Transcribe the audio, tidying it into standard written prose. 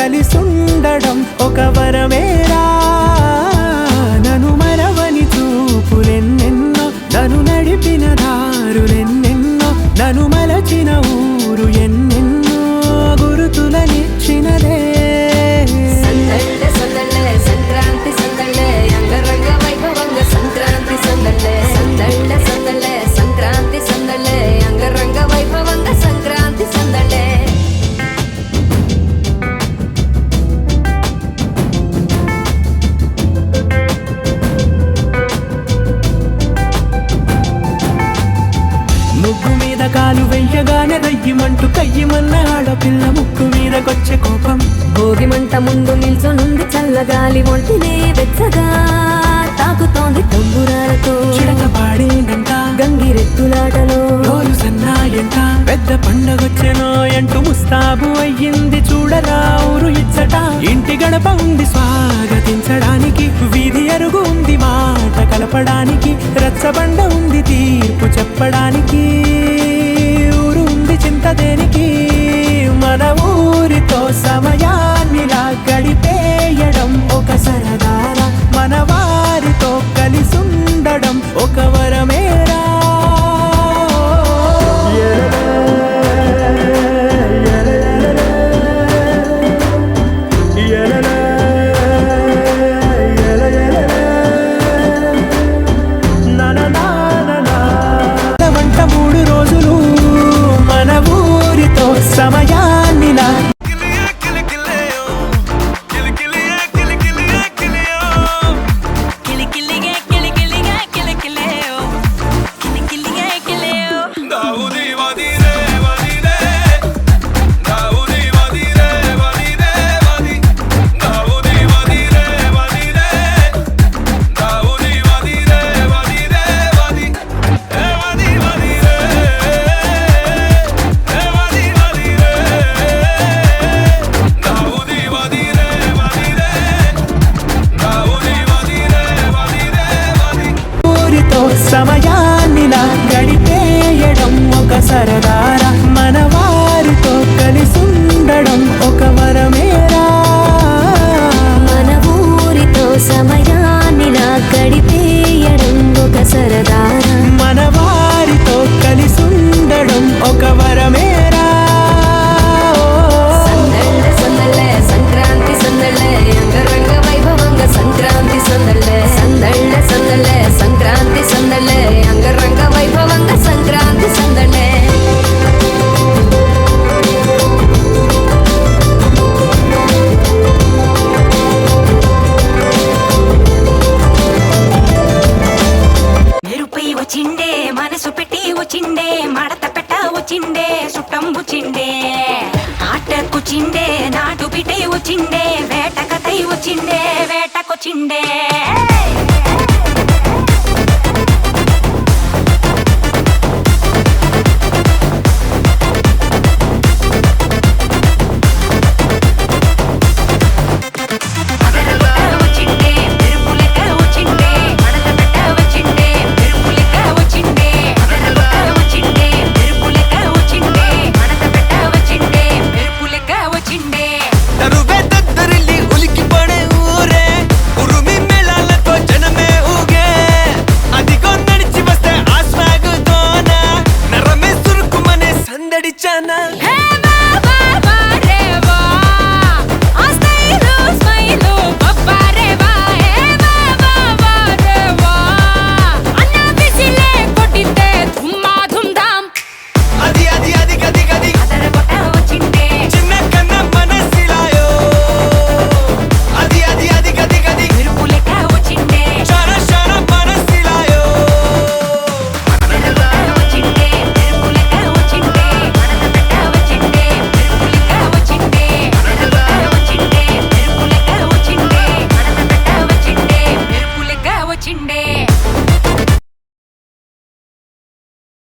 కలిసుండడం ఒక వరమేరా నన్ను మరవని చూపులెన్నెన్నో నన్ను నడిపిన దారులెన్నెన్నో నన్ను మలచిన ఊరు ఎన్నెన్నో గురుతులనిచ్చినదే సంక్రాంతి సందళ్ళే అంగరంగ వైభవంగా సంక్రాంతి సందళ్ళే సంక్రాంతి సందళ్ళే అంగరంగ వైభవంగా సంక్రాంతి సందళ్ళే ముగ్గు మీద కాలు వెయ్యగానే రయ్యమంటూ కయ్యమన్న ఆడపిల్ల ముక్కు మీదకొచ్చే కోపం భోగి మంట ముందు నిల్చొనుంది చల్లగాలి ఒంటినే వెచ్చగా తాకుతోంది తంబురాలతో చిడక పాడేనంట గంగిరెత్తులాటలో రోజు సన్నాయంట పెద్ద పండగొచ్చెనో అంటూ ముస్తాబు అయ్యింది చూడరా ఊరు ఇచ్చట ఇంటి గడప ఉంది స్వాగతించడానికి వీధి అరుగు ఉంది మాట కలపడానికి రచ్చబండ ఉంది తీర్పు చెప్పడానికి ఊరు ఉంది చింత దేనికి మన ఊరితో సమయాన్నిలా గడిపేయడం ఒక సరదారా మన వారితో కలిసుండడం ఒక వరమేరా వంట 3 రోజులు మన ఊరితో సమయాన్నిలా సమయాన్నిలా గడిపేయడం ఒక సరదారా మన వారితో కలిసుండడం ఒక వరమేరా మన ఊరితో సమయాన్నిలా గడిపేయడం ఒక సరదారా మన వారితో కలిసుండడం ఒక వరమేరా సందళ్ళే సంక్రాంతి సందళ్ళే అంగరంగ వైభవంగా సంక్రాంతి సందళ్ళే సంక్రాంతి సందళ్ళే అంగరంగ వైభవంగా సంక్రాంతి సందళ్ళే మెరుపై వచ్చిండే మనసు పెట్టి వచ్చిండే మడత పెట్ట వచ్చిండే సుట్టం వచ్చిండే ఆటకుచిండే నాటు పిటే వచ్చిండే వేటకతై వచ్చిండే వేటకొచ్చిండే